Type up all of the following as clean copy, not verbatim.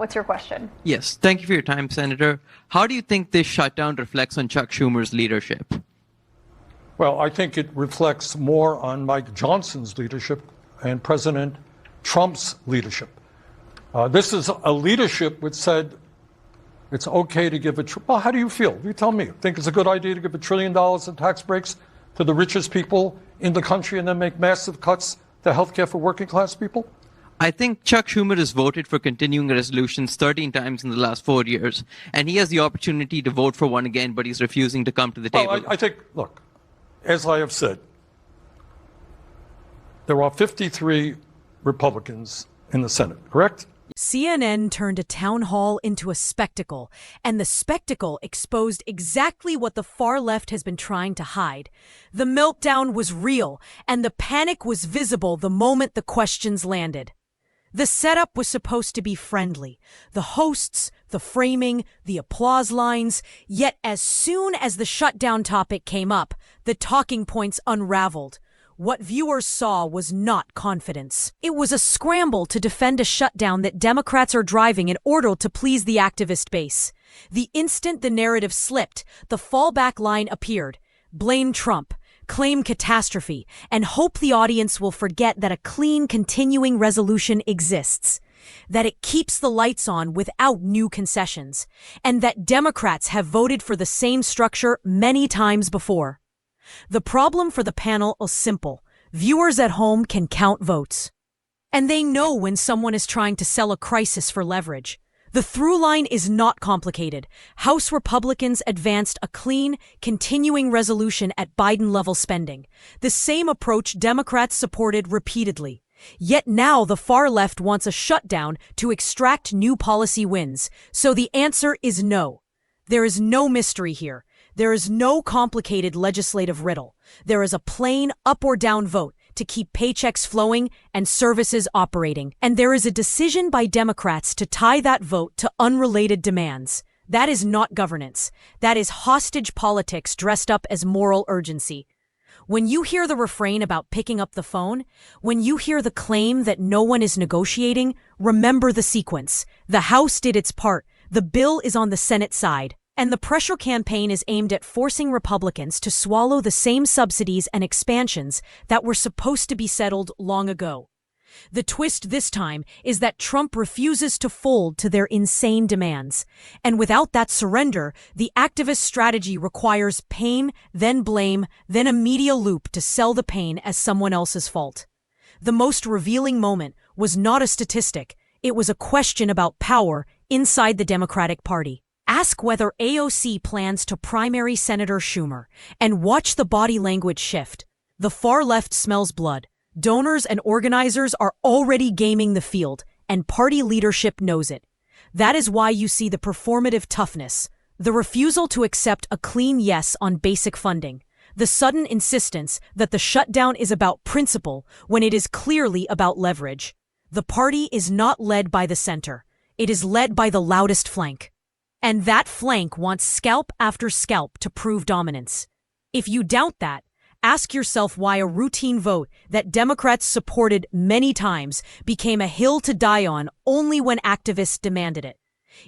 What's your question? Yes, thank you for your time, Senator. How do you think this shutdown reflects on Chuck Schumer's leadership? Well, I think it reflects more on Mike Johnson's leadership and President Trump's leadership. This is a leadership which said it's okay to give well, how do you feel? You tell me. Think it's a good idea to give $1 trillion in tax breaks to the richest people in the country and then make massive cuts to health care for working class people? I think Chuck Schumer has voted for continuing resolutions 13 times in the last 4 years, and he has the opportunity to vote for one again, but he's refusing to come to the table. Well, I think, look, as I have said, there are 53 Republicans in the Senate, correct? CNN turned a town hall into a spectacle, and the spectacle exposed exactly what the far left has been trying to hide. The meltdown was real, and the panic was visible the moment the questions landed. The setup was supposed to be friendly. The hosts, the framing, the applause lines. Yet as soon as the shutdown topic came up, the talking points unraveled. What viewers saw was not confidence. It was a scramble to defend a shutdown that Democrats are driving in order to please the activist base. The instant the narrative slipped, the fallback line appeared. Blame Trump. Claim catastrophe, and hope the audience will forget that a clean, continuing resolution exists, that it keeps the lights on without new concessions, and that Democrats have voted for the same structure many times before. The problem for the panel is simple. Viewers at home can count votes. And they know when someone is trying to sell a crisis for leverage. The through line is not complicated. House Republicans advanced a clean, continuing resolution at Biden-level spending, the same approach Democrats supported repeatedly. Yet now the far left wants a shutdown to extract new policy wins. So the answer is no. There is no mystery here. There is no complicated legislative riddle. There is a plain up or down vote to keep paychecks flowing and services operating. And there is a decision by Democrats to tie that vote to unrelated demands. That is not governance. That is hostage politics dressed up as moral urgency. When you hear the refrain about picking up the phone, when you hear the claim that no one is negotiating, remember the sequence. The House did its part. The bill is on the Senate side. And the pressure campaign is aimed at forcing Republicans to swallow the same subsidies and expansions that were supposed to be settled long ago. The twist this time is that Trump refuses to fold to their insane demands. And without that surrender, the activist strategy requires pain, then blame, then a media loop to sell the pain as someone else's fault. The most revealing moment was not a statistic. It was a question about power inside the Democratic Party. Ask whether AOC plans to primary Senator Schumer, and watch the body language shift. The far left smells blood. Donors and organizers are already gaming the field, and party leadership knows it. That is why you see the performative toughness, the refusal to accept a clean yes on basic funding, the sudden insistence that the shutdown is about principle when it is clearly about leverage. The party is not led by the center. It is led by the loudest flank. And that flank wants scalp after scalp to prove dominance. If you doubt that, ask yourself why a routine vote that Democrats supported many times became a hill to die on only when activists demanded it.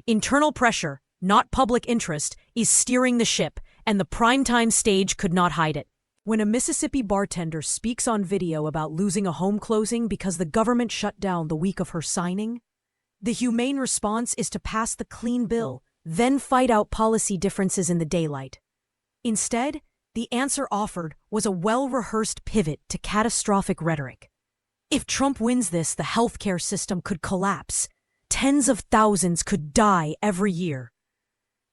Internal pressure, not public interest, is steering the ship, and the primetime stage could not hide it. When a Mississippi bartender speaks on video about losing a home closing because the government shut down the week of her signing, the humane response is to pass the clean bill, then fight out policy differences in the daylight. Instead, the answer offered was a well-rehearsed pivot to catastrophic rhetoric. If Trump wins this, the healthcare system could collapse. Tens of thousands could die every year.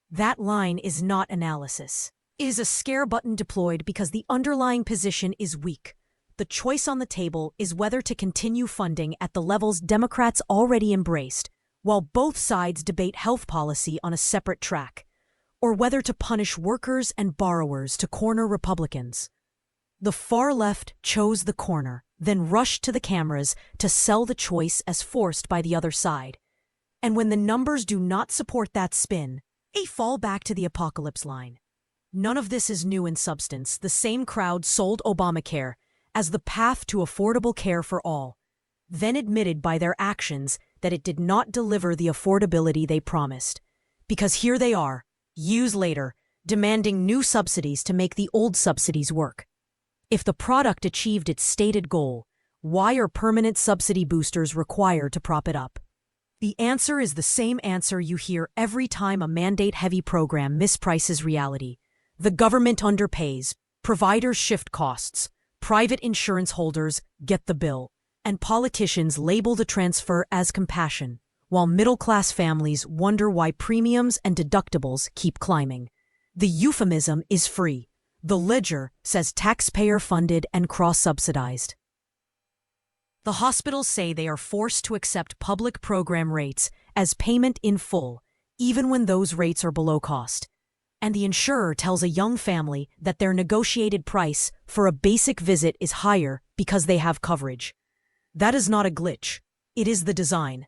That line is not analysis. It is a scare button deployed because the underlying position is weak. The choice on the table is whether to continue funding at the levels Democrats already embraced, while both sides debate health policy on a separate track, or whether to punish workers and borrowers to corner Republicans. The far left chose the corner, then rushed to the cameras to sell the choice as forced by the other side. And when the numbers do not support that spin, they fall back to the apocalypse line. None of this is new in substance. The same crowd sold Obamacare as the path to affordable care for all, then admitted by their actions that it did not deliver the affordability they promised. Because here they are, years later, demanding new subsidies to make the old subsidies work. If the product achieved its stated goal, why are permanent subsidy boosters required to prop it up? The answer is the same answer you hear every time a mandate-heavy program misprices reality. The government underpays, providers shift costs, private insurance holders get the bill, and politicians label the transfer as compassion, while middle-class families wonder why premiums and deductibles keep climbing. The euphemism is free. The ledger says taxpayer-funded and cross-subsidized. The hospitals say they are forced to accept public program rates as payment in full, even when those rates are below cost. And the insurer tells a young family that their negotiated price for a basic visit is higher because they have coverage. That is not a glitch. It is the design.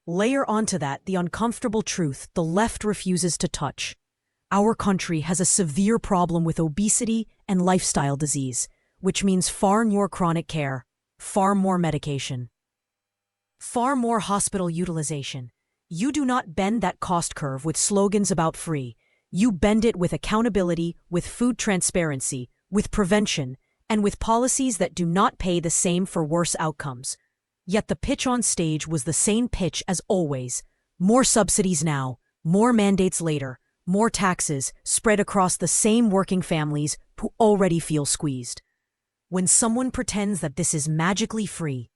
Layer onto that the uncomfortable truth the left refuses to touch. Our country has a severe problem with obesity and lifestyle disease, which means far more chronic care, far more medication, far more hospital utilization. You do not bend that cost curve with slogans about free. You bend it with accountability, with food transparency, with prevention, and with policies that do not pay the same for worse outcomes. Yet the pitch on stage was the same pitch as always. More subsidies now, more mandates later, more taxes spread across the same working families who already feel squeezed. When someone pretends that this is magically free,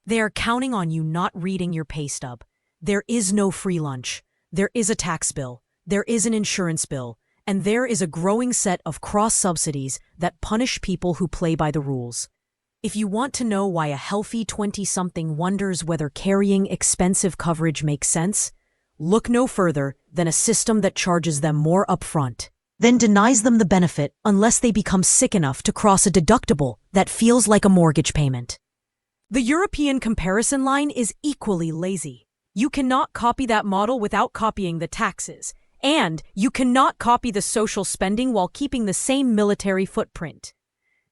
they are counting on you not reading your pay stub. There is no free lunch. There is a tax bill. There is an insurance bill. And there is a growing set of cross-subsidies that punish people who play by the rules. If you want to know why a healthy 20-something wonders whether carrying expensive coverage makes sense, look no further than a system that charges them more upfront, then denies them the benefit unless they become sick enough to cross a deductible that feels like a mortgage payment. The European comparison line is equally lazy. You cannot copy that model without copying the taxes, and you cannot copy the social spending while keeping the same military footprint.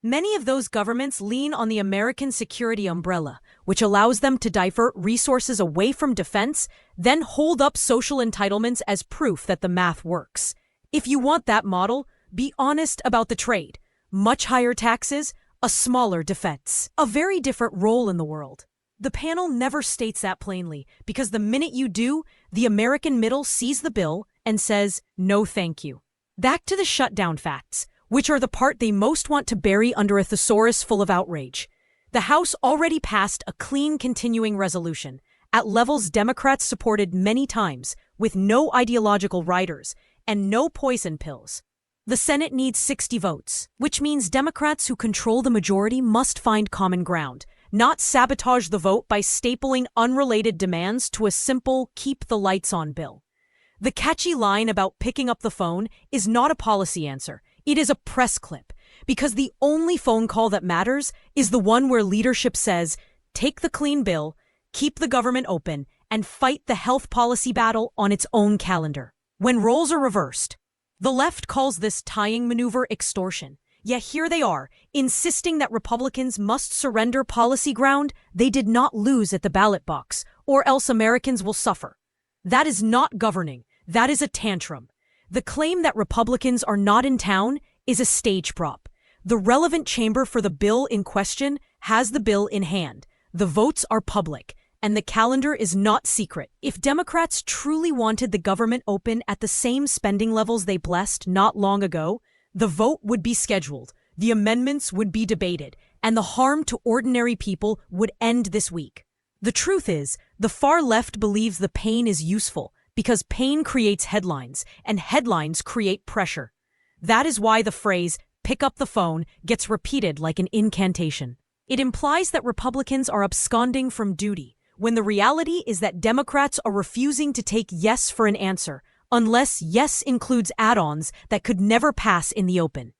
Many of those governments lean on the American security umbrella, which allows them to divert resources away from defense, then hold up social entitlements as proof that the math works. If you want that model, be honest about the trade. Much higher taxes, a smaller defense. A very different role in the world. The panel never states that plainly, because the minute you do, the American middle sees the bill and says, no thank you. Back to the shutdown facts, which are the part they most want to bury under a thesaurus full of outrage. The House already passed a clean continuing resolution, at levels Democrats supported many times, with no ideological riders and no poison pills. The Senate needs 60 votes, which means Democrats who control the majority must find common ground, not sabotage the vote by stapling unrelated demands to a simple keep the lights on bill. The catchy line about picking up the phone is not a policy answer. It is a press clip, because the only phone call that matters is the one where leadership says, take the clean bill, keep the government open, and fight the health policy battle on its own calendar. When roles are reversed, the left calls this tying maneuver extortion. Yet here they are, insisting that Republicans must surrender policy ground they did not lose at the ballot box, or else Americans will suffer. That is not governing. That is a tantrum. The claim that Republicans are not in town is a stage prop. The relevant chamber for the bill in question has the bill in hand. The votes are public, and the calendar is not secret. If Democrats truly wanted the government open at the same spending levels they blessed not long ago, the vote would be scheduled, the amendments would be debated, and the harm to ordinary people would end this week. The truth is, the far left believes the pain is useful because pain creates headlines, and headlines create pressure. That is why the phrase, pick up the phone, gets repeated like an incantation. It implies that Republicans are absconding from duty, when the reality is that Democrats are refusing to take yes for an answer, unless yes includes add-ons that could never pass in the open.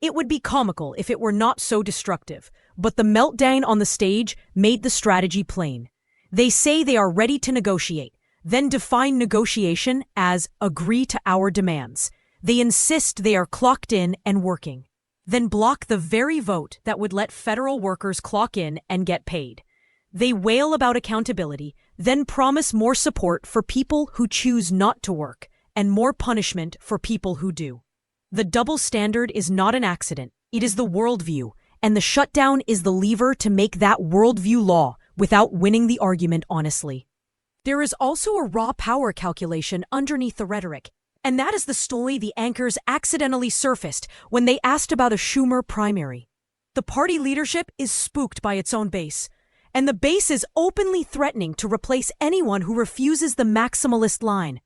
It would be comical if it were not so destructive, but the meltdown on the stage made the strategy plain. They say they are ready to negotiate, then define negotiation as agree to our demands. They insist they are clocked in and working, then block the very vote that would let federal workers clock in and get paid. They wail about accountability, then promise more support for people who choose not to work and more punishment for people who do. The double standard is not an accident. It is the worldview, and the shutdown is the lever to make that worldview law without winning the argument honestly. There is also a raw power calculation underneath the rhetoric, and that is the story the anchors accidentally surfaced when they asked about a Schumer primary. The party leadership is spooked by its own base, and the base is openly threatening to replace anyone who refuses the maximalist line.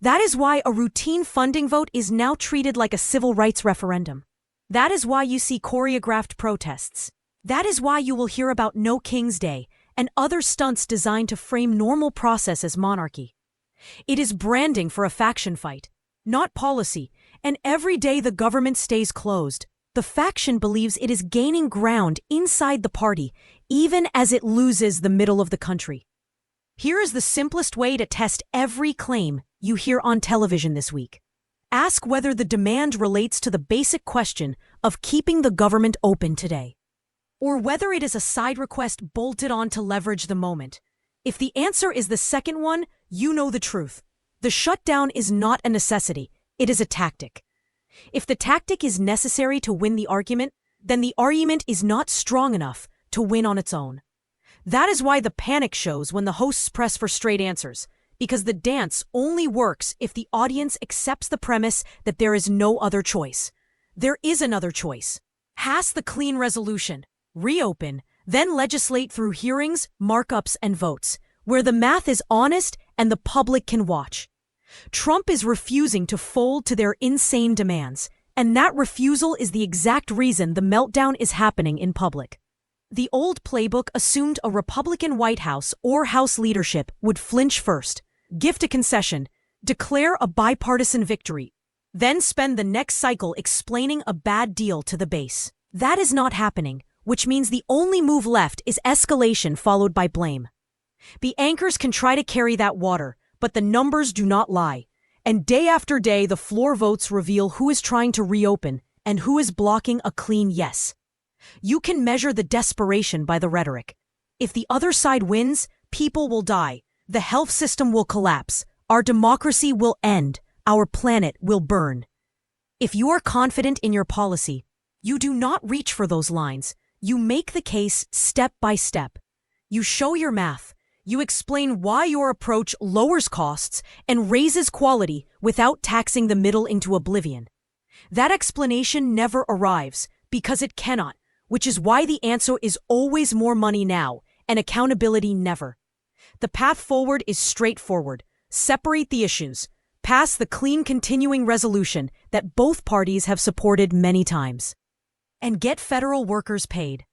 That is why a routine funding vote is now treated like a civil rights referendum. That is why you see choreographed protests. That is why you will hear about No King's Day and other stunts designed to frame normal process as monarchy. It is branding for a faction fight, not policy, and every day the government stays closed, the faction believes it is gaining ground inside the party, even as it loses the middle of the country. Here is the simplest way to test every claim you hear on television this week. Ask whether the demand relates to the basic question of keeping the government open today, or whether it is a side request bolted on to leverage the moment. If the answer is the second one, you know the truth. The shutdown is not a necessity, it is a tactic. If the tactic is necessary to win the argument, then the argument is not strong enough to win on its own. That is why the panic shows when the hosts press for straight answers, because the dance only works if the audience accepts the premise that there is no other choice. There is another choice. Pass the clean resolution, reopen, then legislate through hearings, markups, and votes, where the math is honest and the public can watch. Trump is refusing to fold to their insane demands, and that refusal is the exact reason the meltdown is happening in public. The old playbook assumed a Republican White House or House leadership would flinch first, gift a concession, declare a bipartisan victory, then spend the next cycle explaining a bad deal to the base. That is not happening, which means the only move left is escalation followed by blame. The anchors can try to carry that water, but the numbers do not lie. And day after day, the floor votes reveal who is trying to reopen and who is blocking a clean yes. You can measure the desperation by the rhetoric. If the other side wins, people will die, the health system will collapse, our democracy will end, our planet will burn. If you are confident in your policy, you do not reach for those lines. You make the case step by step. You show your math. You explain why your approach lowers costs and raises quality without taxing the middle into oblivion. That explanation never arrives because it cannot, which is why the answer is always more money now and accountability never. The path forward is straightforward. Separate the issues. Pass the clean continuing resolution that both parties have supported many times. And get federal workers paid.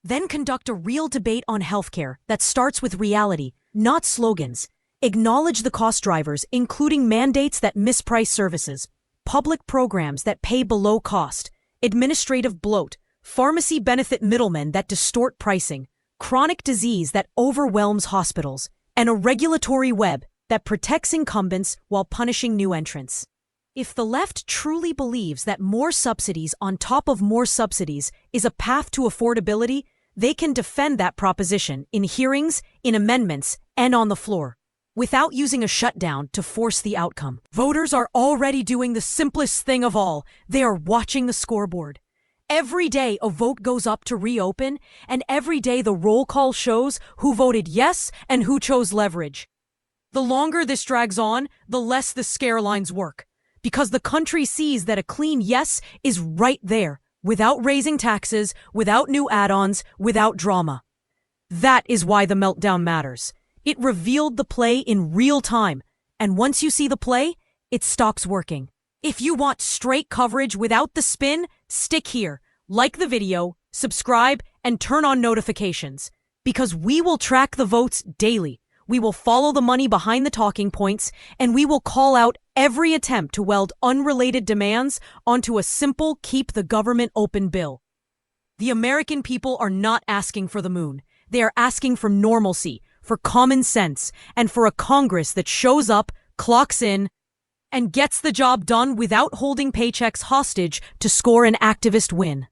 Then conduct a real debate on healthcare that starts with reality, not slogans. Acknowledge the cost drivers, including mandates that misprice services, public programs that pay below cost, administrative bloat, pharmacy benefit middlemen that distort pricing, chronic disease that overwhelms hospitals, and a regulatory web that protects incumbents while punishing new entrants. If the left truly believes that more subsidies on top of more subsidies is a path to affordability, they can defend that proposition in hearings, in amendments, and on the floor, without using a shutdown to force the outcome. Voters are already doing the simplest thing of all. They are watching the scoreboard. Every day a vote goes up to reopen, and every day the roll call shows who voted yes and who chose leverage. The longer this drags on, the less the scare lines work. Because the country sees that a clean yes is right there, without raising taxes, without new add-ons, without drama. That is why the meltdown matters. It revealed the play in real time, and once you see the play, it stops working. If you want straight coverage without the spin, stick here, like the video, subscribe, and turn on notifications. Because we will track the votes daily. We will follow the money behind the talking points, and we will call out every attempt to weld unrelated demands onto a simple keep the government open bill. The American people are not asking for the moon. They are asking for normalcy, for common sense, and for a Congress that shows up, clocks in, and gets the job done without holding paychecks hostage to score an activist win.